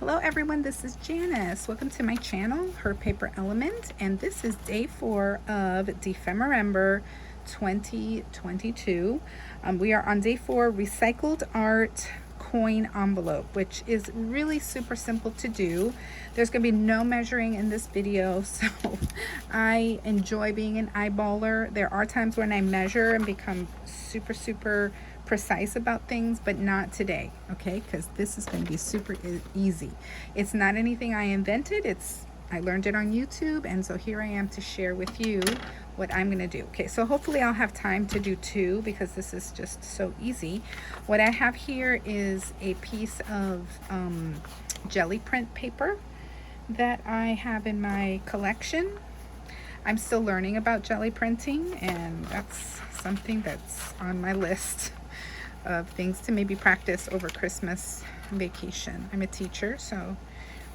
Hello everyone, this is Janice. Welcome to my channel, Her Paper Element, and this is day 4 of December 2022. We are on day 4, Recycled Art Coin Envelope, which is really super simple to do. There's going to be no measuring in this video, so I enjoy being an eyeballer. There are times when I measure and become super precise about things, but not today, okay? Because this is going to be super easy. It's not anything I invented. I learned it on YouTube, and so here I am to share with you what I'm going to do. Okay, so hopefully I'll have time to do 2 because this is just so easy. What I have here is a piece of jelly print paper that I have in my collection. I'm still learning about jelly printing, and that's something that's on my list of things to maybe practice over Christmas vacation. I'm a teacher, so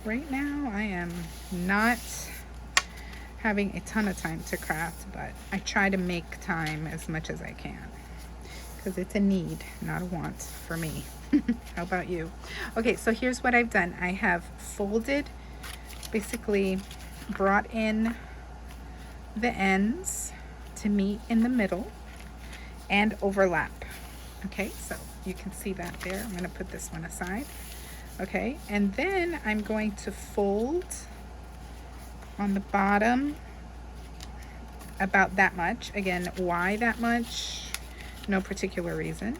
right now I am not having a ton of time to craft, but I try to make time as much as I can because it's a need, not a want for me. How about you? Okay, so here's what I've done. I have folded, basically brought in the ends to meet in the middle and overlap. Okay, so you can see that there. I'm going to put this one aside. Okay, and then I'm going to fold on the bottom about that much. Again, why that much? No particular reason.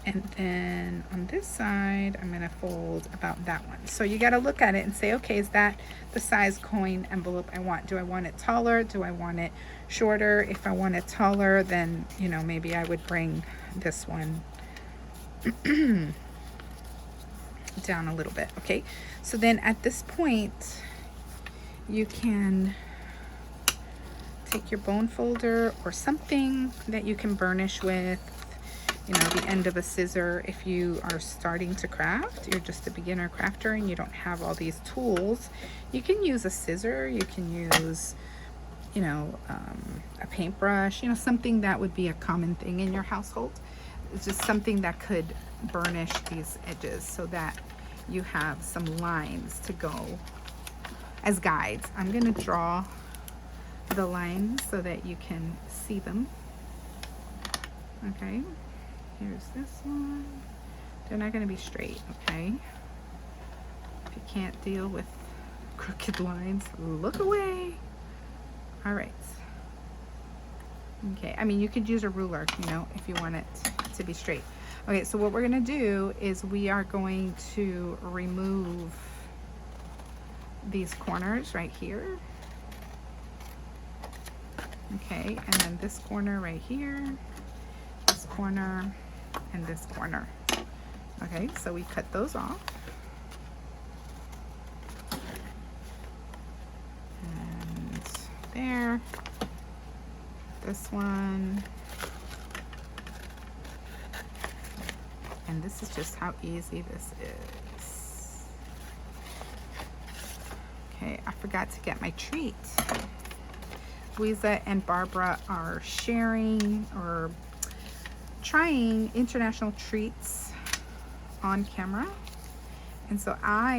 And then on this side, I'm going to fold about that one. So you got to look at it and say, okay, is that the size coin envelope I want? Do I want it taller? Do I want it shorter? If I want it taller, then, you know, maybe I would bring this one down a little bit. Okay, so then at this point, you can take your bone folder or something that you can burnish with, you know, the end of a scissor. If you are starting to craft, you're just a beginner crafter and you don't have all these tools, you can use a scissor, you can use, you know, a paintbrush, you know, something that would be a common thing in your household. It's just something that could burnish these edges so that you have some lines to go as guides. I'm going to draw the lines so that you can see them. Okay. Here's this one. They're not going to be straight, okay? If you can't deal with crooked lines, look away. All right. Okay, I mean, you could use a ruler, you know, if you want it to be straight. Okay, so what we're going to do is we are going to remove these corners right here. Okay, and then this corner right here, this corner, and this corner. Okay, so we cut those off. And there. This one. And this is just how easy this is. Okay, I forgot to get my treat. Louisa and Barbara are sharing or trying international treats on camera. And so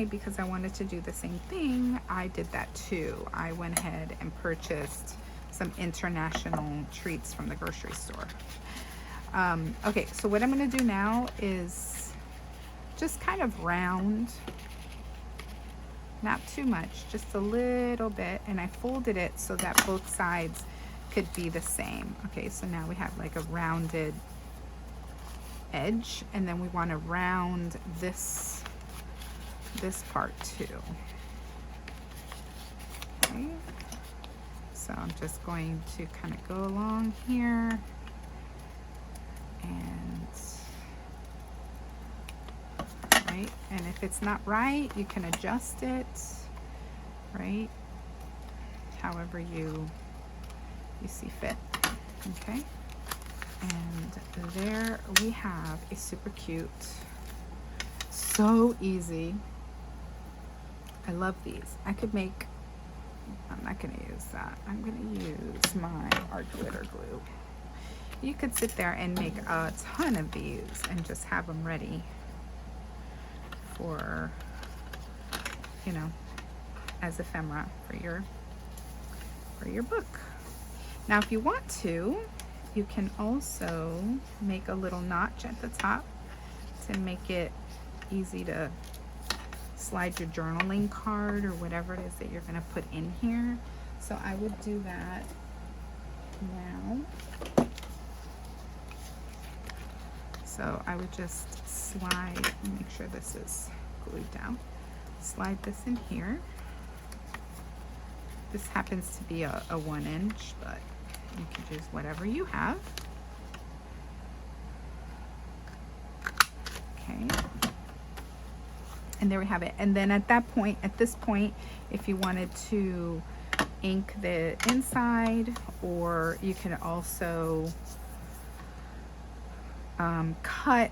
because I wanted to do the same thing, I did that too. I went ahead and purchased some international treats from the grocery store. Okay, so what I'm going to do now is just kind of round, not too much, just a little bit, and I folded it so that both sides could be the same. Okay, so now we have like a rounded edge, and then we want to round this part too. Okay, so I'm just going to kind of go along here, and right, and if it's not right, you can adjust it, right, however you see fit. Okay, and there we have a super cute, so easy. I love these. I could make, I'm not going to use that. I'm going to use my art glitter glue. You could sit there and make a ton of these and just have them ready for you know, as ephemera for your book. Now, if you want to, you can also make a little notch at the top to make it easy to slide your journaling card or whatever it is that you're going to put in here. So I would do that now. So I would just slide, make sure this is glued down. Slide this in here. This happens to be a 1 inch, but you can use whatever you have. Okay. And there we have it. And then at this point, if you wanted to ink the inside, or you can also cut,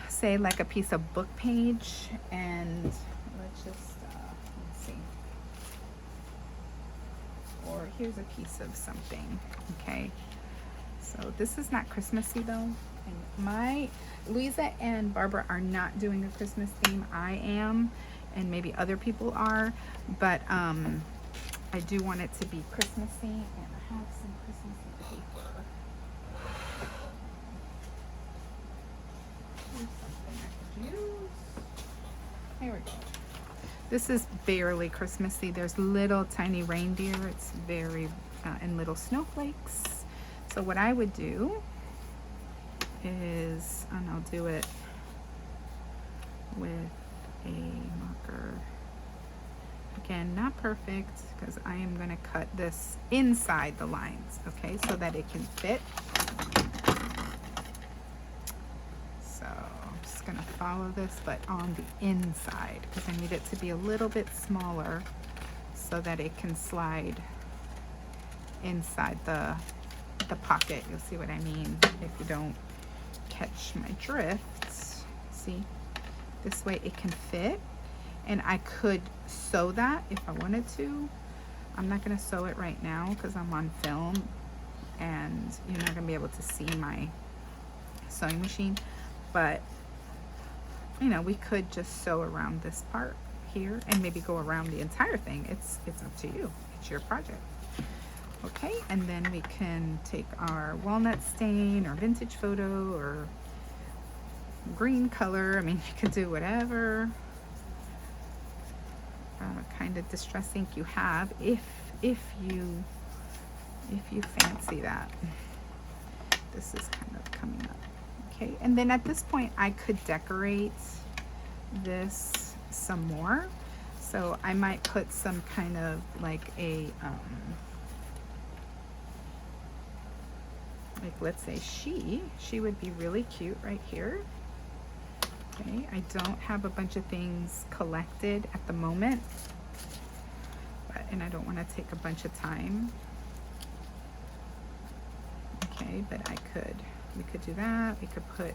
say, like a piece of book page, and let's see. Or here's a piece of something, okay? So this is not Christmassy though. And Louisa and Barbara are not doing a Christmas theme. I am, and maybe other people are, but I do want it to be Christmassy, and I have some Christmassy paper. Here's something I could use. Here we go. This is barely Christmassy. There's little tiny reindeer. It's very, and little snowflakes. So what I would do is, and I'll do it with a marker. Again, not perfect, because I am going to cut this inside the lines, okay, so that it can fit. So I'm just going to follow this, but on the inside, because I need it to be a little bit smaller so that it can slide inside the pocket. You'll see what I mean if you don't catch my drift. See, this way it can fit, and I could sew that if I wanted to. I'm not going to sew it right now because I'm on film and you're not going to be able to see my sewing machine, but you know, we could just sew around this part here and maybe go around the entire thing. It's up to you. It's your project. Okay, and then we can take our walnut stain or vintage photo or green color. I mean, you can do whatever kind of distress ink you have, if you fancy that. This is kind of coming up. Okay, and then at this point I could decorate this some more. So I might put some kind of like a like, let's say she would be really cute right here. Okay, I don't have a bunch of things collected at the moment, and I don't want to take a bunch of time. Okay, but we could do that. We could put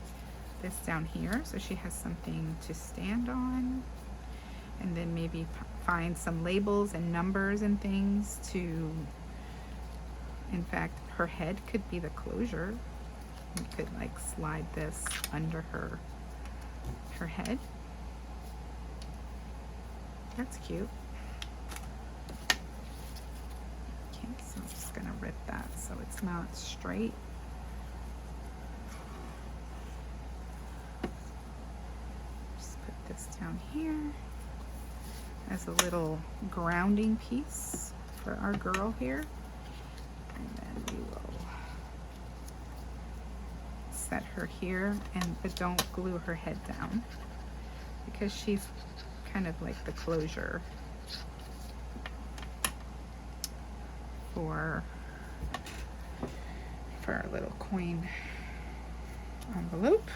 this down here so she has something to stand on, and then maybe find some labels and numbers and things to, in fact, her head could be the closure. We could like slide this under her head. That's cute. Okay, so I'm just gonna rip that so it's not straight. Just put this down here as a little grounding piece for our girl here, and then we will set her here, but don't glue her head down because she's kind of like the closure for our little coin envelope.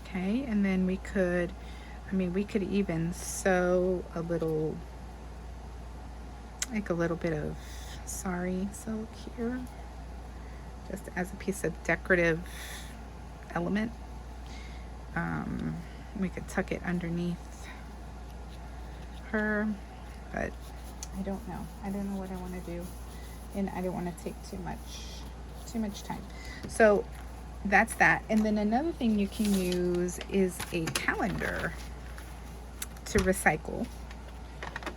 Okay, and then we could even sew a little, like a little bit of sari silk here, just as a piece of decorative element. We could tuck it underneath her, but I don't know. I don't know what I want to do, and I don't want to take too much time. So that's that. And then another thing you can use is a calendar to recycle,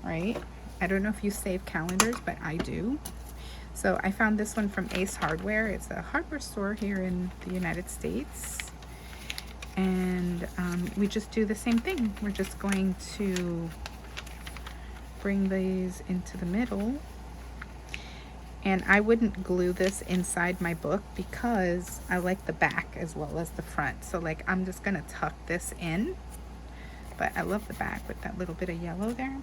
right? I don't know if you save calendars, but I do. So I found this one from Ace Hardware. It's a hardware store here in the United States. And we just do the same thing. We're just going to bring these into the middle. And I wouldn't glue this inside my book because I like the back as well as the front. So like I'm just gonna tuck this in, but I love the back with that little bit of yellow there.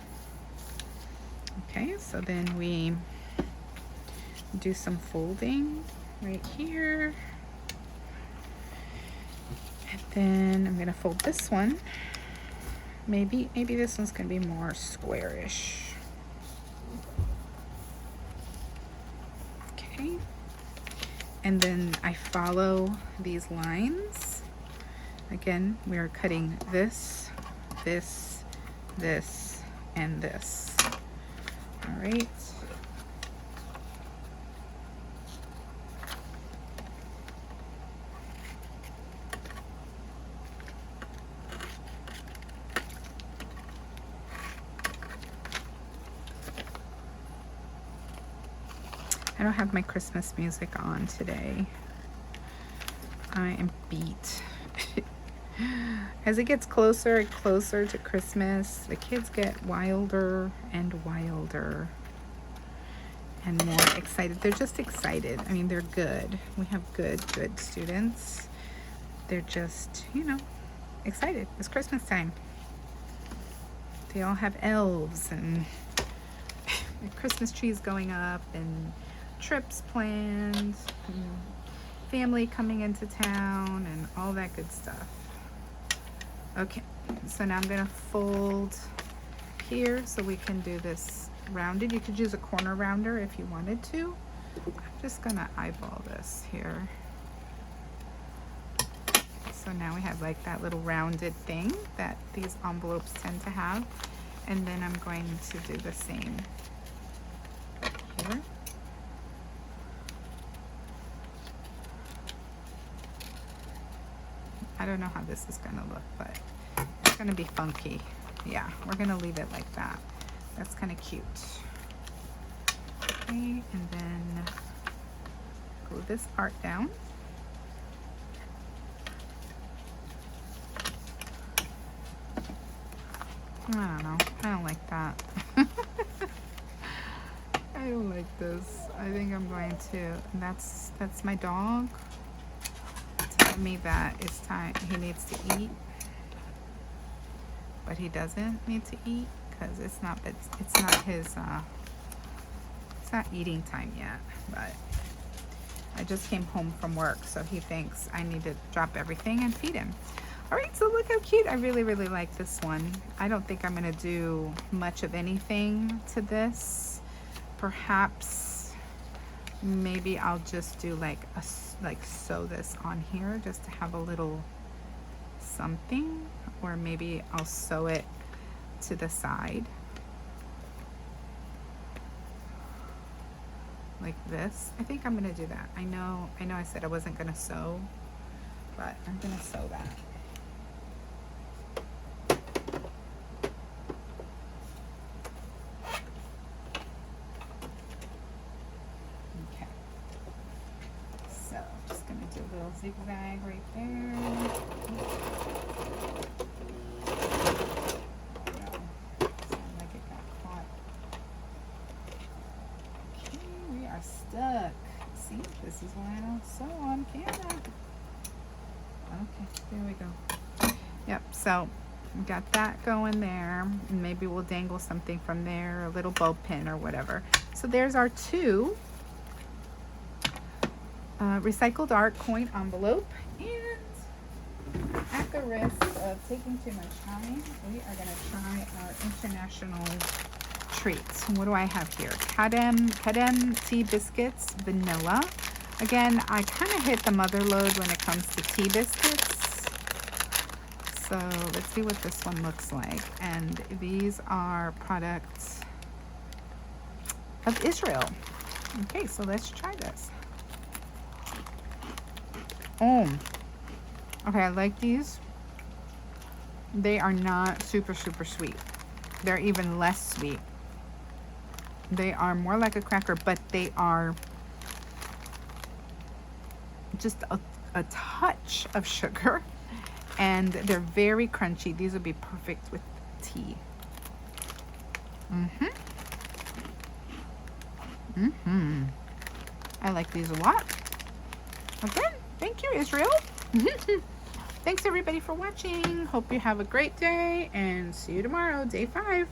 Okay, so then we do some folding right here. And then I'm gonna fold this one. Maybe this one's gonna be more squarish. And then I follow these lines. Again, we are cutting this, this, this, and this. All right. I don't have my Christmas music on today. I am beat. As it gets closer and closer to Christmas, the kids get wilder and wilder and more excited. They're just excited. I mean, they're good. We have good students. They're just, you know, excited. It's Christmas time. They all have elves and Christmas trees going up and trips planned, and family coming into town, and all that good stuff. Okay, so now I'm gonna fold here so we can do this rounded. You could use a corner rounder if you wanted to. I'm just gonna eyeball this here. So now we have like that little rounded thing that these envelopes tend to have. And then I'm going to do the same here. I don't know how this is gonna look, but it's gonna be funky. Yeah, we're gonna leave it like that. That's kind of cute. Okay, and then glue this part down. I don't know. I don't like that. I don't like this. I think I'm going to. And that's my dog. Tell me that it's time. He needs to eat, but he doesn't need to eat because it's not his. It's not eating time yet. But I just came home from work, so he thinks I need to drop everything and feed him. All right, so look how cute. I really, really like this one. I don't think I'm gonna do much of anything to this. Perhaps, maybe I'll just do like sew this on here just to have a little something, or maybe I'll sew it to the side like this. I think I'm gonna do that. I know I said I wasn't gonna sew, but I'm gonna sew that. Zigzag right there. Sound like it got caught. Okay, we are stuck. See, this is why I don't sew on camera. Okay, there we go. Yep, so we got that going there. And maybe we'll dangle something from there, a little bow pin or whatever. So there's our two recycled art coin envelope, and at the risk of taking too much time, we are going to try our international treats. What do I have here? Kadem tea biscuits, vanilla. Again, I kind of hit the mother load when it comes to tea biscuits. So let's see what this one looks like. And these are products of Israel. Okay, so let's try this. Oh, okay, I like these. They are not super, super sweet. They're even less sweet. They are more like a cracker, but they are just a touch of sugar, and they're very crunchy. These would be perfect with tea. I like these a lot. Okay, thank you, Israel. Thanks everybody for watching. Hope you have a great day, and see you tomorrow, day 5.